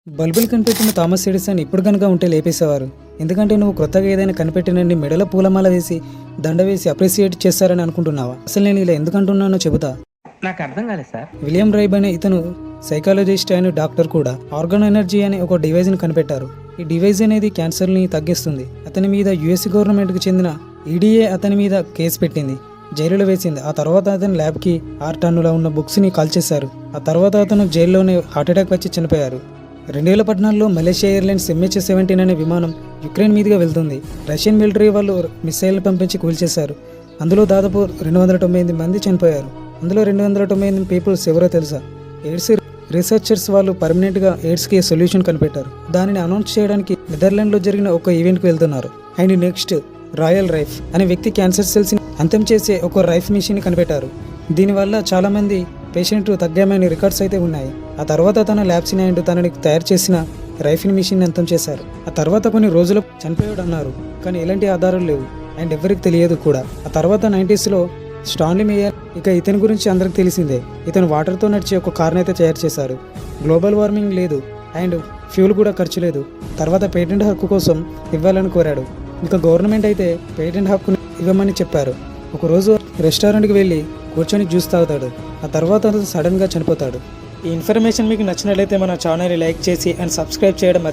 బల్బులు కనిపెట్టిన Thomas Edison ఇప్పుడు కనుక ఉంటే లేపేసేవారు. ఎందుకంటే నువ్వు కొత్తగా ఏదైనా కనిపెట్టినని మెడలో పూలమాల వేసి దండ వేసి అప్రిసియేట్ చేస్తారని అనుకుంటున్నావా? అసలు నేను ఇలా ఎందుకు అంటున్నానో చెబుతా. నాకు అర్థం కాలేదు సార్. విలియం రైబ్ అనే ఇతను సైకాలజిస్ట్ అయిన డాక్టర్ కూడా ఆర్గాన్ ఎనర్జీ అనే ఒక డివైజ్ని కనిపెట్టారు. ఈ డివైజ్ అనేది క్యాన్సర్ని తగ్గిస్తుంది. అతని మీద యుఎస్ గవర్నమెంట్కి చెందిన ఈడీఏ అతని మీద కేసు పెట్టింది, జైలులో వేసింది. ఆ తర్వాత అతని ల్యాబ్కి 6 టన్నుల ఉన్న బుక్స్ని కాల్చేశారు. ఆ తర్వాత అతను జైల్లోనే హార్ట్అటాక్ వచ్చి చనిపోయారు. 2014లో మలేషియా ఎయిర్లైన్స్ MH17 అనే విమానం యుక్రెయిన్ మీదుగా వెళ్తుంది. రష్యన్ మిలిటరీ వాళ్ళు మిసైల్ పంపించి కూల్చేశారు. అందులో దాదాపు 298 మంది చనిపోయారు. అందులో 298 పీపుల్స్ ఎవరో తెలుసా? AIDS researchers. వాళ్ళు పర్మనెంట్గా ఎయిడ్స్కి సొల్యూషన్ కనిపెట్టారు. దానిని అనౌన్స్ చేయడానికి నెదర్లాండ్లో జరిగిన ఒక ఈవెంట్కి వెళ్తున్నారు. అండ్ నెక్స్ట్ రాయల్ రైఫ్ అనే వ్యక్తి క్యాన్సర్ సెల్స్ని అంతం చేసే ఒక రైఫ్ మిషన్ కనిపెట్టారు. దీనివల్ల చాలామంది పేషెంట్ తగ్గామని రికార్డ్స్ అయితే ఉన్నాయి. ఆ తర్వాత తన ల్యాబ్స్ని అండ్ తనని తయారు చేసిన రైఫిల్ మిషన్ అంతం చేశారు. ఆ తర్వాత కొన్ని రోజులు చనిపోయాడు అన్నారు, కానీ ఎలాంటి ఆధారాలు లేవు అండ్ ఎవరికి తెలియదు కూడా. ఆ తర్వాత 90sలో స్టాన్లీ మేయర్, ఇక ఇతని గురించి అందరికి తెలిసిందే. ఇతను వాటర్తో నడిచే ఒక కార్ని అయితే తయారు చేశారు. గ్లోబల్ వార్మింగ్ లేదు అండ్ ఫ్యూల్ కూడా ఖర్చు లేదు. తర్వాత పేటెంట్ హక్కు కోసం ఇవ్వాలని కోరాడు. ఇక గవర్నమెంట్ అయితే పేటెంట్ హక్కుని ఇవ్వమని చెప్పారు. ఒకరోజు రెస్టారెంట్కి వెళ్ళి కూర్చొని జ్యూస్ తాగుతాడు. ఆ తర్వాత అతను సడన్గా చనిపోతాడు. ఈ ఇన్ఫర్మేషన్ మీకు నచ్చినట్లయితే మన ఛానల్ని లైక్ చేసి అండ్ సబ్స్క్రైబ్ చేయడం